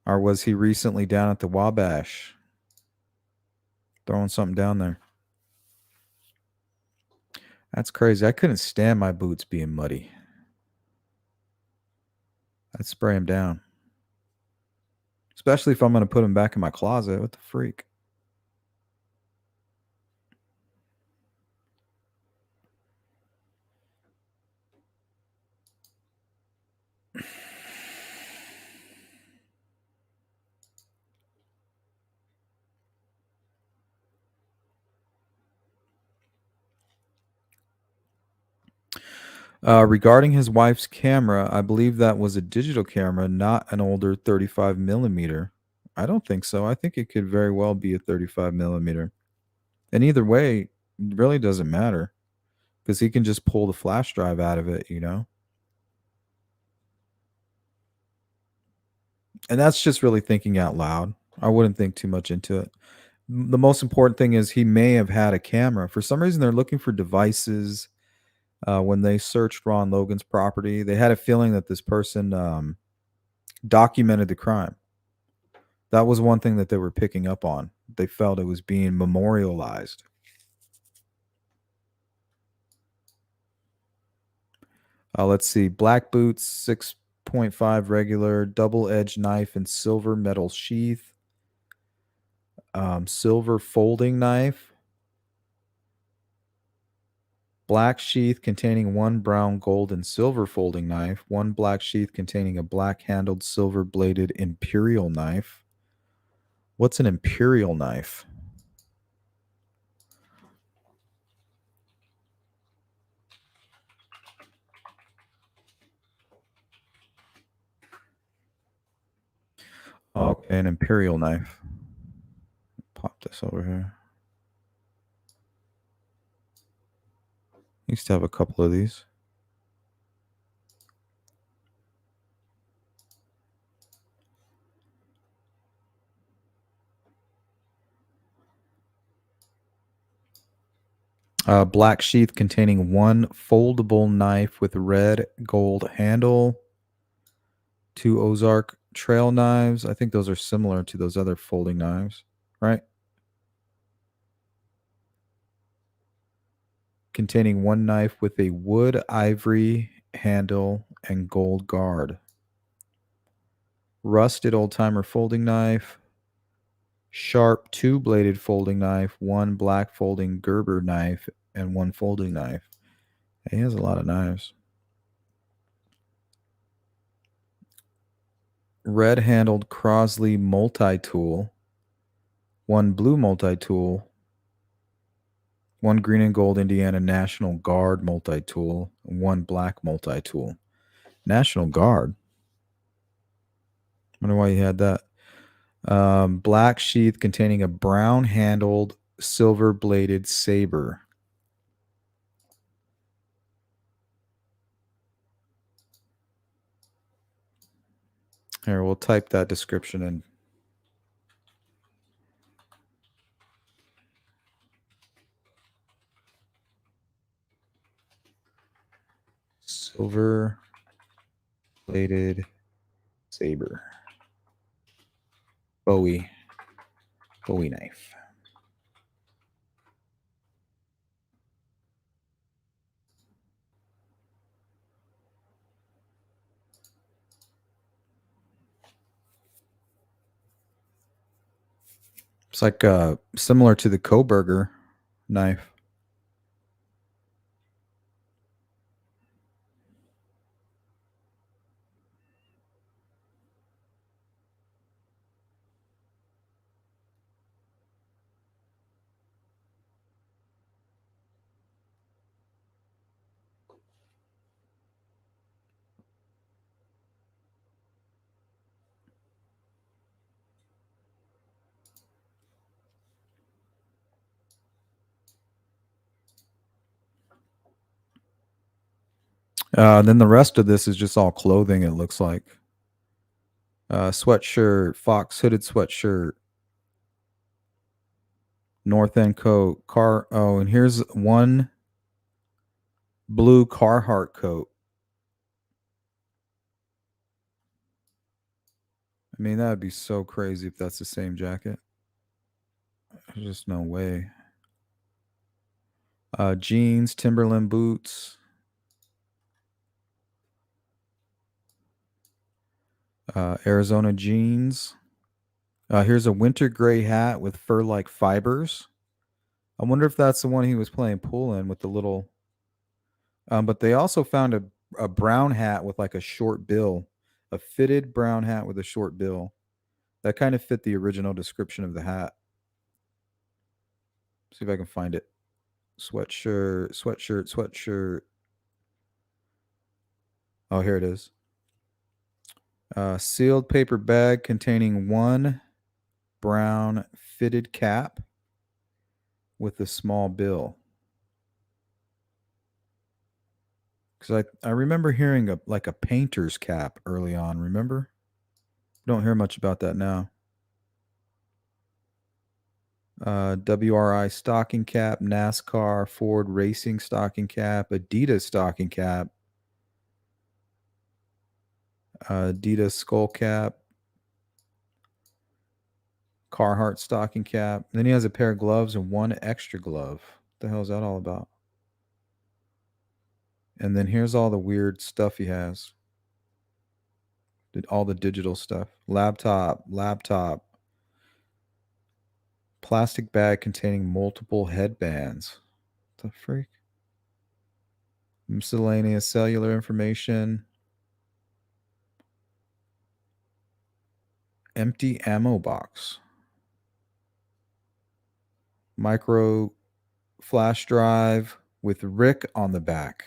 Or was he recently down at the Wabash throwing something down there? That's crazy. I couldn't stand my boots being muddy. I'd spray them down. Especially if I'm going to put them back in my closet. What the freak? Regarding his wife's camera, I believe that was a digital camera, not an older 35 millimeter. I don't think so. I think it could very well be a 35 millimeter. And either way, it really doesn't matter because he can just pull the flash drive out of it, you know? And that's just really thinking out loud. I wouldn't think too much into it. The most important thing is he may have had a camera. For some reason, they're looking for devices. When they searched Ron Logan's property, they had a feeling that this person documented the crime. That was one thing that they were picking up on. They felt it was being memorialized. Let's see. Black boots, 6.5 regular, double-edged knife and silver metal sheath. Silver folding knife. Black sheath containing 1 brown, gold, and silver folding knife. 1 black sheath containing a black-handled, silver-bladed imperial knife. What's an imperial knife? Oh, okay, an imperial knife. Pop this over here. Used to have a couple of these. Black sheath containing one foldable knife with red gold handle. 2 Ozark trail knives. I think those are similar to those other folding knives, right? Containing one knife with a wood ivory handle and gold guard. Rusted old timer folding knife. Sharp 2-bladed folding knife, one black folding Gerber knife, and one folding knife. He has a lot of knives. Red handled Crosley multi tool. One blue multi tool. One green and gold Indiana National Guard multi tool. One black multi tool. National Guard. Wonder why he had that. Black sheath containing a brown handled silver bladed saber. Here, we'll type that description in. Silver bladed saber. Bowie knife. It's like similar to the Koberger knife. Then the rest of this is just all clothing, it looks like. Sweatshirt, fox hooded sweatshirt, North End coat, and here's one blue Carhartt coat. I mean, that would be so crazy if that's the same jacket. There's just no way. Jeans, Timberland boots. Arizona jeans. Here's a winter gray hat with fur-like fibers. I wonder if that's the one he was playing pool in with the little. But they also found a brown hat with like a short bill, a fitted brown hat with a short bill. That kind of fit the original description of the hat. See if I can find it. Sweatshirt. Oh, here it is. Sealed paper bag containing one brown fitted cap with a small bill. Because I remember hearing like a painter's cap early on, remember? Don't hear much about that now. WRI stocking cap, NASCAR, Ford Racing stocking cap, Adidas stocking cap, Adidas skull cap, Carhartt stocking cap. Then he has a pair of gloves and one extra glove. What the hell is that all about? And then here's all the weird stuff he has. All the digital stuff. Laptop. Plastic bag containing multiple headbands. What the freak? Miscellaneous cellular information. Empty ammo box. Micro flash drive with Rick on the back.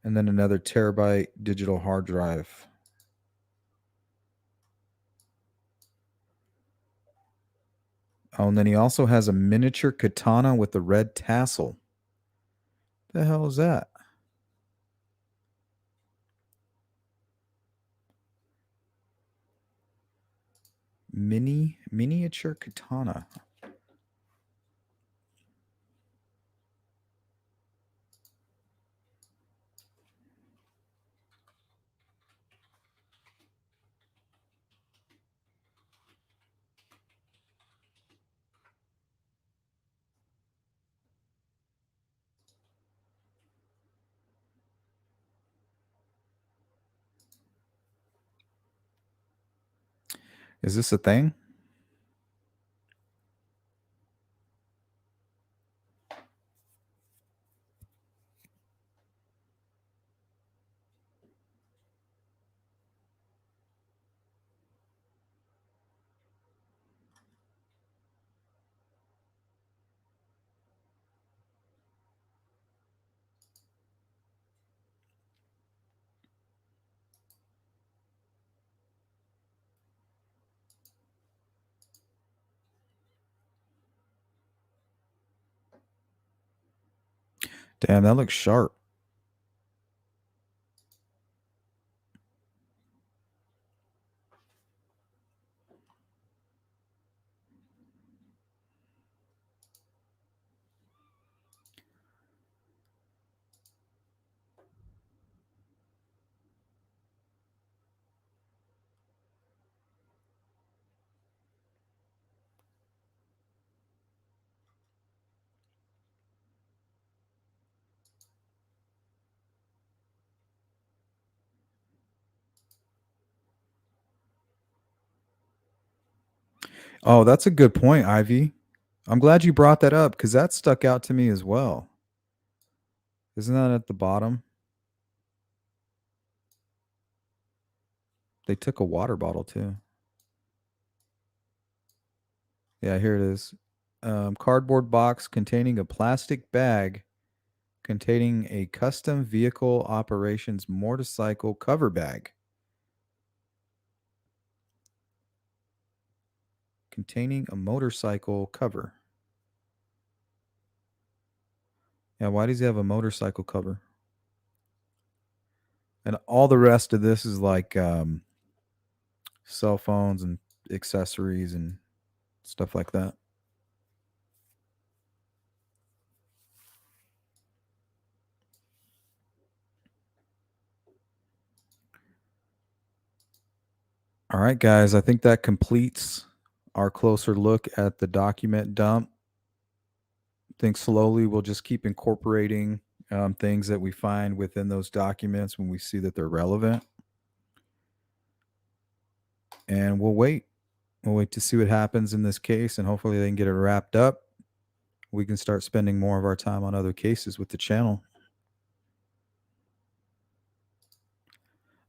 And then another terabyte digital hard drive. Oh, and then he also has a miniature katana with the red tassel. The hell is that? Miniature katana. Is this a thing? Damn, that looks sharp. Oh, that's a good point, Ivy. I'm glad you brought that up because that stuck out to me as well. Isn't that at the bottom? They took a water bottle too. Yeah, here it is. Cardboard box containing a plastic bag containing a custom vehicle operations motorcycle cover bag. Containing a motorcycle cover. Yeah, why does he have a motorcycle cover? And all the rest of this is like cell phones and accessories and stuff like that. All right, guys, I think that completes our closer look at the document dump. I think slowly we'll just keep incorporating things that we find within those documents when we see that they're relevant. And we'll wait. We'll wait to see what happens in this case, and hopefully they can get it wrapped up. We can start spending more of our time on other cases with the channel.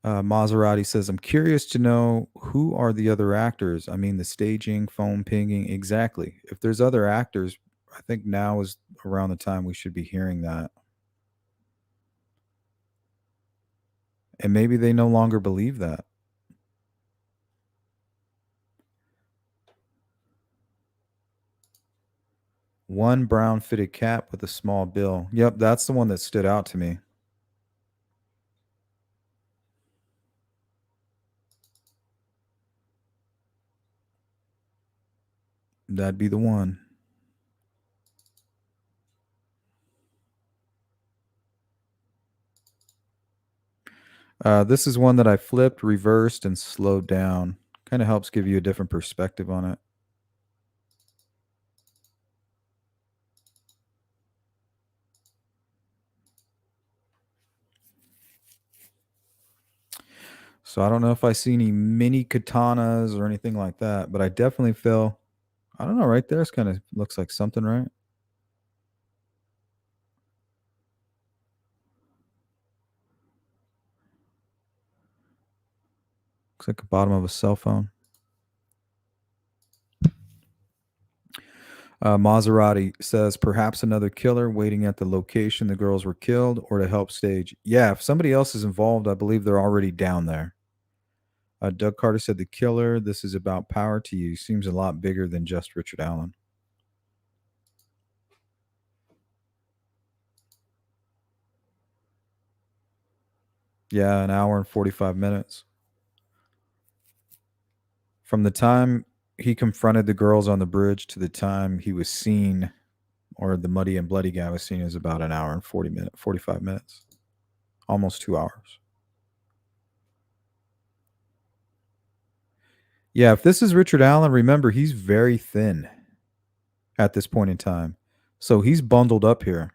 Maserati says, I'm curious to know who are the other actors? I mean, the staging, phone pinging, exactly. If there's other actors, I think now is around the time we should be hearing that. And maybe they no longer believe that. One brown fitted cap with a small bill. Yep, that's the one that stood out to me. That'd be the one. This is one that I flipped, reversed, and slowed down. Kind of helps give you a different perspective on it. So I don't know if I see any mini katanas or anything like that, but I definitely feel, I don't know, right there it's kind of looks like something, right? Looks like the bottom of a cell phone. Maserati says perhaps another killer waiting at the location the girls were killed or to help stage. Yeah, if somebody else is involved, I believe they're already down there. Doug Carter said the killer, this is about power to you, seems a lot bigger than just Richard Allen. Yeah, an hour and 45 minutes. From the time he confronted the girls on the bridge to the time he was seen, or the muddy and bloody guy was seen, is about an hour and 45 minutes. Almost 2 hours. Yeah, if this is Richard Allen, remember he's very thin at this point in time. So he's bundled up here.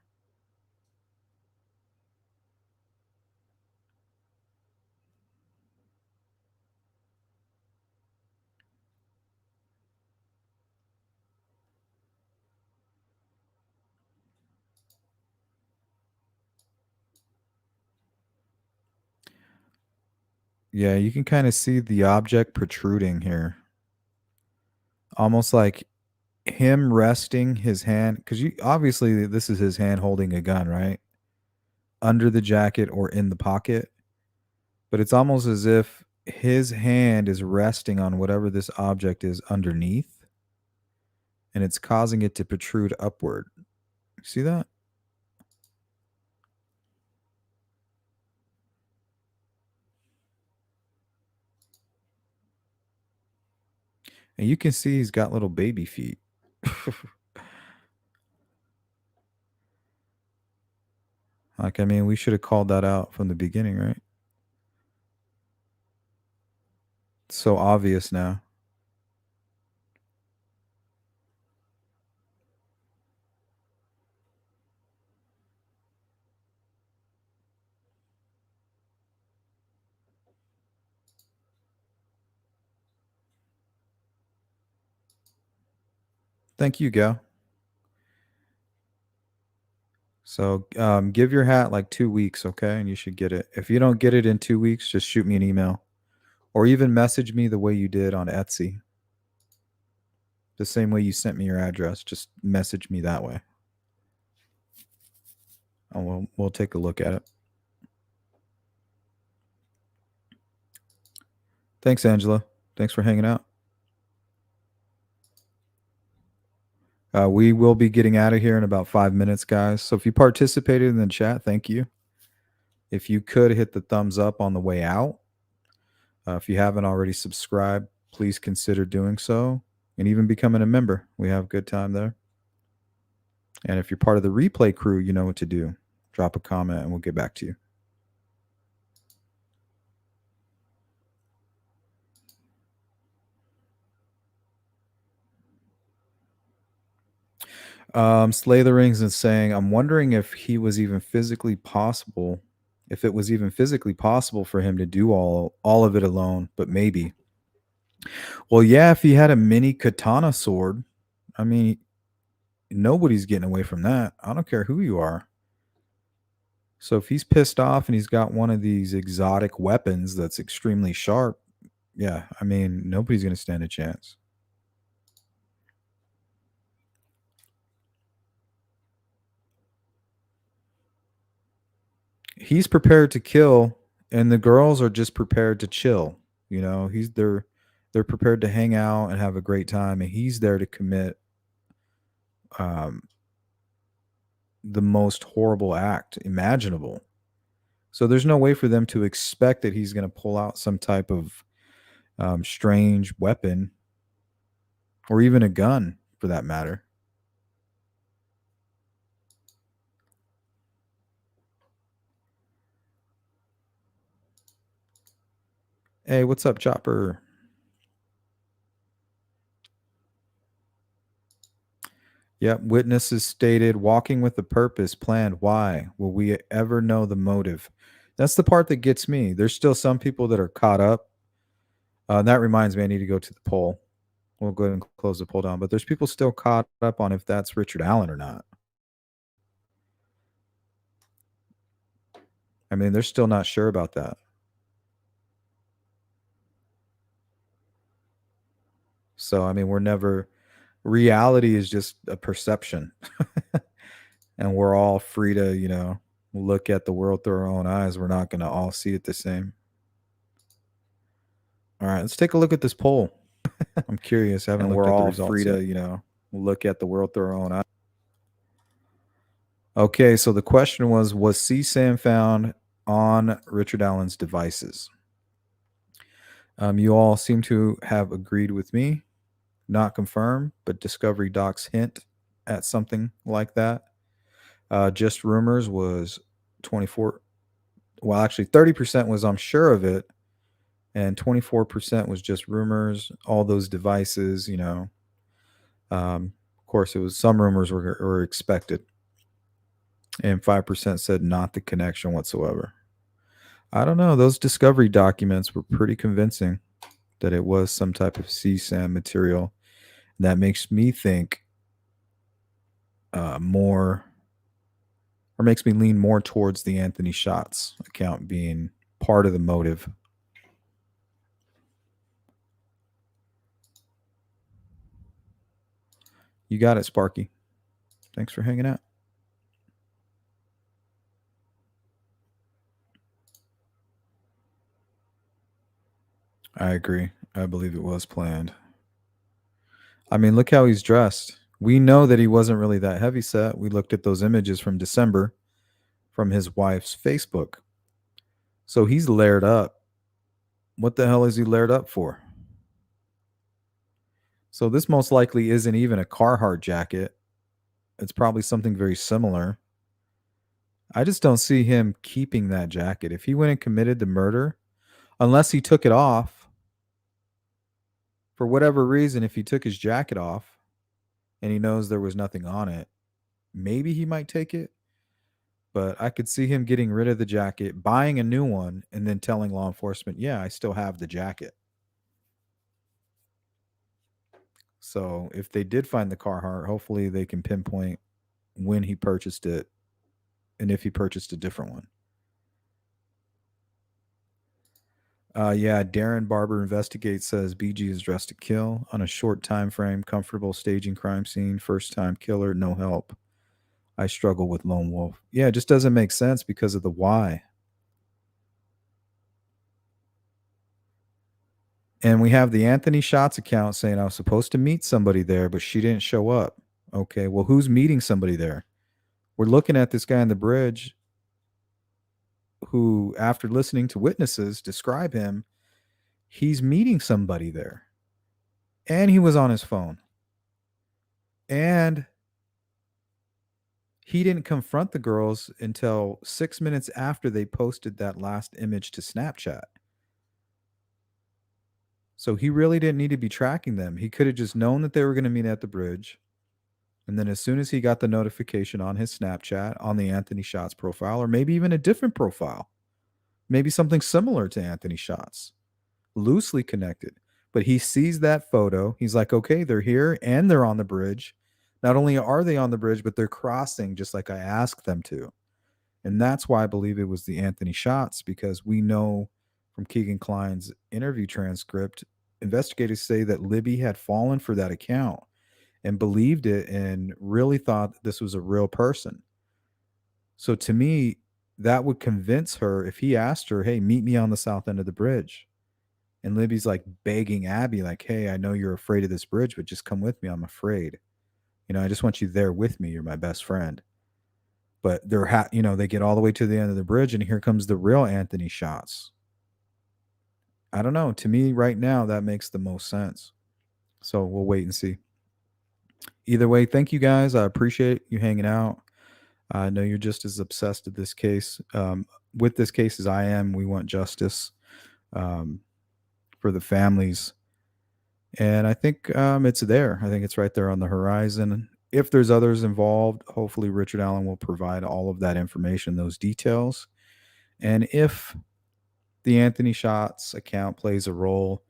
Yeah, you can kind of see the object protruding here. Almost like him resting his hand, because you obviously this is his hand holding a gun, right? Under the jacket or in the pocket. But it's almost as if his hand is resting on whatever this object is underneath, and it's causing it to protrude upward. See that? And you can see he's got little baby feet. Like, I mean, we should have called that out from the beginning, right? It's so obvious now. Thank you, Gal. So give your hat like 2 weeks, okay? And you should get it. If you don't get it in 2 weeks, just shoot me an email or even message me the way you did on Etsy. The same way you sent me your address, just message me that way. And we'll take a look at it. Thanks, Angela. Thanks for hanging out. We will be getting out of here in about 5 minutes, guys. So if you participated in the chat, thank you. If you could hit the thumbs up on the way out. If you haven't already subscribed, please consider doing so and even becoming a member. We have a good time there. And if you're part of the replay crew, you know what to do. Drop a comment and we'll get back to you. Slay the Rings is saying, I'm wondering if he was even physically possible, if it was even physically possible for him to do all of it alone, but maybe. Well, yeah, if he had a mini katana sword, I mean, nobody's getting away from that. I don't care who you are. So if he's pissed off and he's got one of these exotic weapons that's extremely sharp, yeah, I mean, nobody's going to stand a chance. He's prepared to kill, and the girls are just prepared to chill. You know, they're prepared to hang out and have a great time, and he's there to commit the most horrible act imaginable. So there's no way for them to expect that he's going to pull out some type of strange weapon or even a gun for that matter. Hey, what's up, Chopper? Yep, witnesses stated walking with a purpose, planned. Why? Will we ever know the motive? That's the part that gets me. There's still some people that are caught up. That reminds me, I need to go to the poll. We'll go ahead and close the poll down. But there's people still caught up on if that's Richard Allen or not. I mean, they're still not sure about that. So, I mean, reality is just a perception. And we're all free to, look at the world through our own eyes. We're not going to all see it the same. All right, let's take a look at this poll. I'm curious. I haven't looked at the results free yet. To, look at the world through our own eyes. Okay, so the question was CSAM found on Richard Allen's devices? You all seem to have agreed with me. Not confirmed, but Discovery Docs hint at something like that. Just rumors was 24. Well, actually, 30% was I'm sure of it, and 24% was just rumors. All those devices, of course, it was some rumors were expected, and 5% said not the connection whatsoever. I don't know. Those Discovery documents were pretty convincing that it was some type of CSAM material. That makes me think more, or makes me lean more towards the Anthony Shots account being part of the motive. You got it, Sparky. Thanks for hanging out. I agree. I believe it was planned. I mean, look how he's dressed. We know that he wasn't really that heavy set. We looked at those images from December from his wife's Facebook. So he's layered up. What the hell is he layered up for? So this most likely isn't even a Carhartt jacket. It's probably something very similar. I just don't see him keeping that jacket. If he went and committed the murder, unless he took it off, for whatever reason, if he took his jacket off and he knows there was nothing on it, maybe he might take it. But I could see him getting rid of the jacket, buying a new one, and then telling law enforcement, yeah, I still have the jacket. So if they did find the Carhartt, hopefully they can pinpoint when he purchased it and if he purchased a different one. Yeah, Darren Barber Investigates says BG is dressed to kill on a short time frame, comfortable staging crime scene, first time killer, no help. I struggle with lone wolf. Yeah, it just doesn't make sense because of the why. And we have the Anthony Shots account saying I was supposed to meet somebody there, but she didn't show up. Okay, well, who's meeting somebody there? We're looking at this guy on the bridge who, after listening to witnesses describe him, he's meeting somebody there. And he was on his phone. And he didn't confront the girls until 6 minutes after they posted that last image to Snapchat. So he really didn't need to be tracking them. He could have just known that they were going to meet at the bridge. And then as soon as he got the notification on his Snapchat, on the Anthony Shots profile, or maybe even a different profile, maybe something similar to Anthony Shots, loosely connected. But he sees that photo. He's like, okay, they're here and they're on the bridge. Not only are they on the bridge, but they're crossing just like I asked them to. And that's why I believe it was the Anthony Shots, because we know from Keegan Klein's interview transcript, investigators say that Libby had fallen for that account and believed it and really thought this was a real person. So to me, that would convince her if he asked her, hey, meet me on the south end of the bridge. And Libby's like begging Abby, like, hey, I know you're afraid of this bridge, but just come with me. I'm afraid. I just want you there with me. You're my best friend. But they get all the way to the end of the bridge, and here comes the real Anthony Shots. I don't know. To me, right now, that makes the most sense. So we'll wait and see. Either way, thank you guys. I appreciate you hanging out. I know you're just as obsessed with this case as I am. We want justice for the families. And I think it's there. I think it's right there on the horizon. If there's others involved, hopefully Richard Allen will provide all of that information, those details. And if the Anthony Shots account plays a role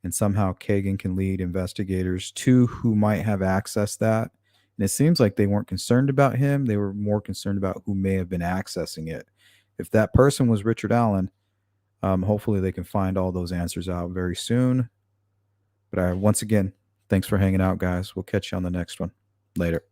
and somehow Kagan can lead investigators to who might have accessed that, and it seems like they weren't concerned about him. They were more concerned about who may have been accessing it. If that person was Richard Allen, hopefully they can find all those answers out very soon. But once again, thanks for hanging out, guys. We'll catch you on the next one. Later.